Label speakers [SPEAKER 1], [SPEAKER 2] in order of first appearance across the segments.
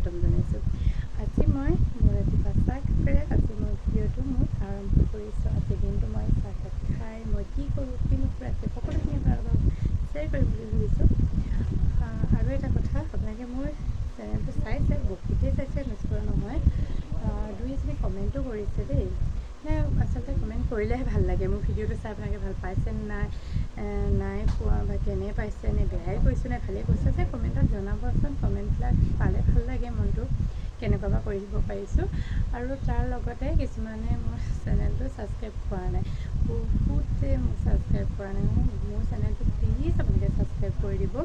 [SPEAKER 1] স্বাগতম জনাইছোঁ। আজি মই মোৰ ৰাতিপুৱা চাহ কাপেৰে আজি মই ভিডিঅ'টো মোৰ আৰম্ভ কৰিছোঁ। আজি দিনটো মই চাহকাপ খাই মই কি কৰোঁ কি নকৰোঁ আজি সকলোখিনি আপোনালোকক শ্বেয়াৰ কৰিম বুলি ভাবিছোঁ। আৰু এটা কথা, আপোনালোকে মোৰ চেনেলটো চাইছে, বহুতেই চাইছে, নচোৱা নহয়। দুই এজনী কমেণ্টো কৰিছে দেই। আচলতে কমেণ্ট কৰিলেহে ভাল লাগে। মোৰ ভিডিঅ'টো চাই আপোনালোকে ভাল পাইছে নাই পোৱা বা কেনে পাইছে, নে বেয়াই কৈছোঁ নে ভালেই কৈছে, যে কমেণ্টত জনাবচোন। কমেণ্টবিলাক পালে ভাল লাগে, মনটো কেনেকুৱা বা কৰিব পাৰিছোঁ। আৰু তাৰ লগতে কিছুমানে মোৰ চেনেলটো ছাবস্ক্ৰাইব কৰা নাই, বহুতে মোক ছাবস্ক্ৰাইব কৰা নাই। মোৰ চেনেলটো প্লিজ আপোনালোকে ছাবস্ক্ৰাইব কৰি দিব।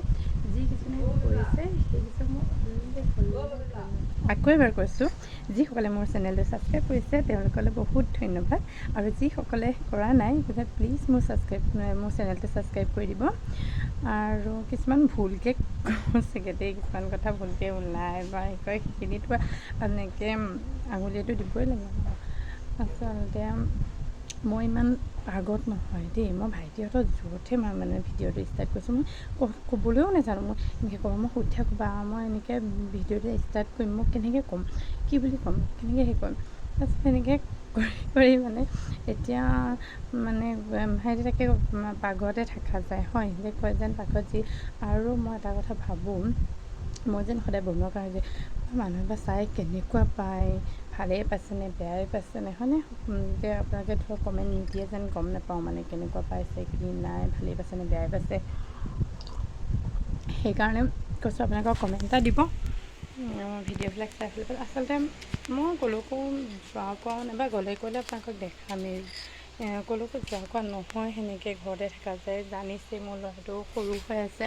[SPEAKER 1] যিকেইজনে কৰিছে সেইকেইজন মোক আকৌ এবাৰ কৈছোঁ, যিসকলে মোৰ চেনেলটো ছাবস্ক্ৰাইব কৰিছে তেওঁলোকলৈ বহুত ধন্যবাদ। আৰু যিসকলে কৰা নাই প্লিজ মোৰ চেনেলটো ছাবস্ক্ৰাইব কৰি দিব। আৰু কিছুমান ভুলকৈ কৈছেগৈ দেই, কিছুমান কথা ভুলকৈ ওলাই বা কয়, সেইখিনিতো এনেকৈ আঙুলিয়াটো দিবই লাগে। আচলতে মই ইমান আগত নহয় দেই, মই ভাইটিহঁতৰ জোৰতহে মই মানে ভিডিঅ'টো ষ্টাৰ্ট কৰিছোঁ। মই ক'বলৈও নাজানো, মই এনেকৈ ক'ম, মই সুধি থাকোঁ বা মই এনেকৈ ভিডিঅ'টো ষ্টাৰ্ট কৰিম, মই কেনেকৈ ক'ম, কি বুলি ক'ম, কেনেকৈ হেৰি কৰিম। তাৰপিছত এনেকৈ কৰি মানে এতিয়া মানে সিহঁতে তাকে পাকঘৰতে থকা যায় হয়, সিহঁতে কয় যেন পাকঘৰত যি। আৰু মই এটা কথা ভাবোঁ, মই যেন সদায় বনোৱাৰ কাৰণে যে মানুহে বা চাই কেনেকুৱা পায়, ভালেই পাইছেনে বেয়াই পাইছেনে হয়নে। যে আপোনালোকে ধৰক কমেণ্ট নিদিয়ে যেন গম নাপাওঁ, মানে কেনেকুৱা পাইছে কি নাই, ভালেই পাইছেনে বেয়াই পাইছে। সেইকাৰণে কৈছোঁ আপোনালোকক কমেণ্ট এটা দিব, ভিডিঅ'বিলাক চাই ভাল পালে। আচলতে মই ক'লৈকো যোৱা পোৱাও নাই বা গ'লে আপোনালোকক দেখামেই, ক'লৈকো যোৱা কোৱা নহয়, সেনেকৈ ঘৰতে থকা যায়। জানিছে মোৰ ল'ৰাটো সৰু হৈ আছে,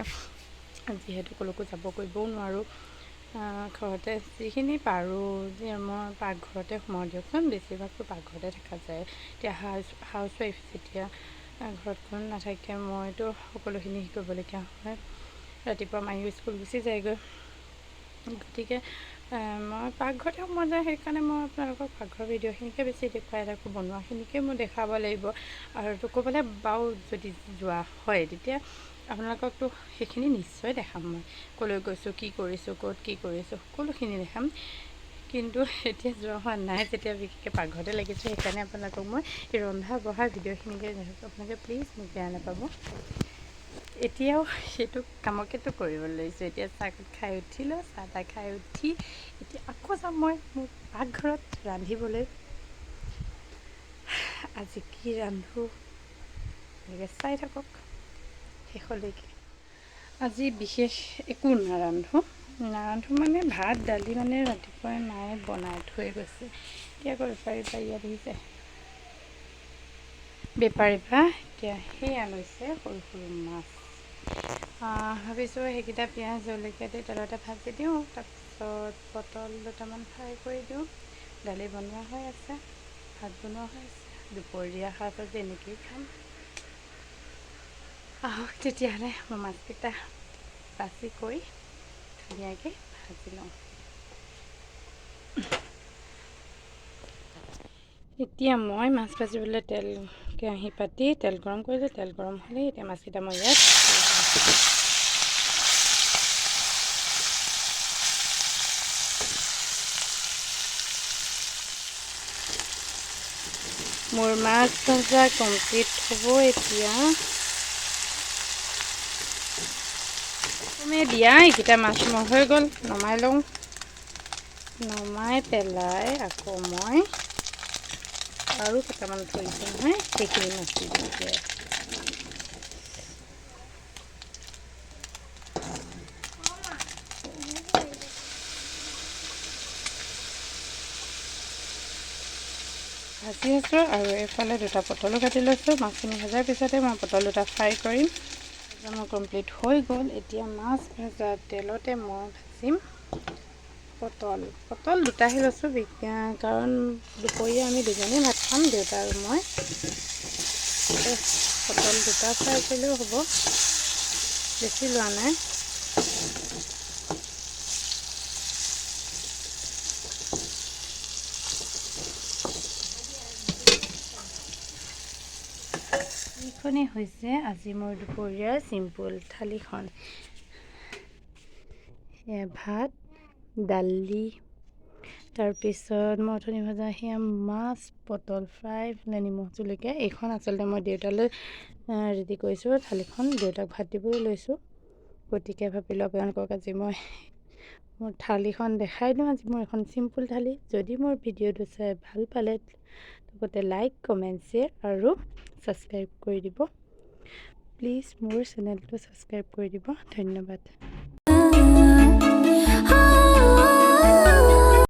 [SPEAKER 1] যিহেতু ক'লৈকো যাব কৰিবও নোৱাৰোঁ। ঘৰতে যিখিনি পাৰোঁ যে মই পাকঘৰতে সোমাওঁ দিয়কচোন, বেছিভাগটো পাকঘৰতে থকা যায়। এতিয়া হাউচৱাইফ যেতিয়া ঘৰত কোনো নাথাকে, মইতো সকলোখিনি কৰিবলগীয়া হয়। ৰাতিপুৱা মায়ো স্কুল গুচি যায়গৈ, গতিকে মই পাকঘৰতে সোমোৱা যায়। সেইকাৰণে মই আপোনালোকক পাকঘৰ ভিডিঅ'খিনিকে বেছি দেখুৱাই থাকোঁ, বনোৱাখিনিকে মই দেখাব লাগিব। আৰু ক'বলৈ বাৰু যদি যোৱা হয়, তেতিয়া আপোনালোককতো সেইখিনি নিশ্চয় দেখাম। মই ক'লৈ গৈছোঁ, কি কৰিছোঁ, ক'ত কি কৰিছোঁ, সকলোখিনি দেখাম। কিন্তু এতিয়া যোৱা হোৱা নাই, যেতিয়া বিশেষকৈ পাকঘৰতে লাগিছোঁ। সেইকাৰণে আপোনালোকক মই এই ৰন্ধা বঢ়া ভিডিঅ'খিনিকে দেখাইছোঁ। আপোনালোকে প্লিজ মোক বেয়া নাপাব। এতিয়াও সেইটো কামকেতো কৰিব লৈছোঁ। এতিয়া চাহ খাই উঠিলোঁ, চাহ তাহ খাই উঠি এতিয়া আকৌ যাম মই মোৰ পাকঘৰত ৰান্ধিবলৈ। আজি কি ৰান্ধোঁ এনেকৈ চাই থাকক শেষলৈকে। আজি বিশেষ একো নাৰান্ধোঁ মানে ভাত দালি মানে ৰাতিপুৱাই মায়ে বনাই থৈ গৈছে। এতিয়া আকৌ বেপাৰী পৰা ইয়াত আহিছে, বেপাৰী পৰা এতিয়া সেই আনিছে সৰু সৰু মাছ। ভাবিছোঁ সেইকেইটা পিঁয়াজ জলকীয়া দি তেলতে ভাজি দিওঁ, তাৰপিছত পটল দুটামান ফ্ৰাই কৰি দিওঁ। দালি বনোৱা হৈ আছে, ভাত বনোৱা হৈ আছে, দুপৰীয়া সাজ আজি এনেকৈয়ে খাম। আহক তেতিয়াহ'লে মই মাছকেইটা বাছি কৰি ধুনীয়াকৈ ভাজি লওঁ। এতিয়া মই মাছ ভাজিবলৈ কেৰাহী পাতি তেল গৰম কৰিলোঁ। তেল গৰম হ'লেই এতিয়া মাছকেইটা মই ইয়াত মোৰ মাছ ভজা কমপ্লিট হ'ব। এতিয়া দিয়া এইকেইটা মাছ মোৰ হৈ গ'ল, নমাই লওঁ। নমাই পেলাই আকৌ মই আৰু কেইটামান থৈছোঁ নহয়, সেইখিনি মাছ দিওঁ। ভাজি আছোঁ আৰু এইফালে দুটা পটলো কাটি লৈছোঁ। মাছখিনি ভজাৰ পিছতে মই পটল দুটা ফ্ৰাই কৰিম। মোৰ কমপ্লিট হৈ গ'ল। এতিয়া মাছ ভজা তেলতে মই ভাজিম পটল দুটাহে লৈছোঁ, কাৰণ দুপৰীয়া আমি দুজনেই ভাত খাম, দেউতা আৰু মই। পটল দুটা ফ্ৰাই কৰিলেও হ'ব, বেছি লোৱা নাই। এইখনেই হৈছে আজি মোৰ দুপৰীয়াৰ চিম্পুল থালিখন। ভাত, দালি, তাৰপিছত মই অথনি ভজা সেয়া মাছ, পটল ফ্ৰাই, নিমখ জলকীয়া। এইখন আচলতে মই দেউতালৈ ৰেডি কৰিছোঁ। থালিখন দেউতাক ভাত দিবলৈ লৈছোঁ, গতিকে ভাবিলোঁ আপোনালোকক আজি মই মোৰ থালিখন দেখাই দিওঁ। আজি মোৰ এখন চিম্পুল থালি। যদি মোৰ ভিডিঅ'টো চাই ভাল পালে লগতে লাইক, কমেণ্ট, শ্বেয়াৰ আৰু ছাবস্ক্ৰাইব কৰি দিব। প্লিজ মোৰ চেনেলটো ছাবস্ক্ৰাইব কৰি দিব। ধন্যবাদ।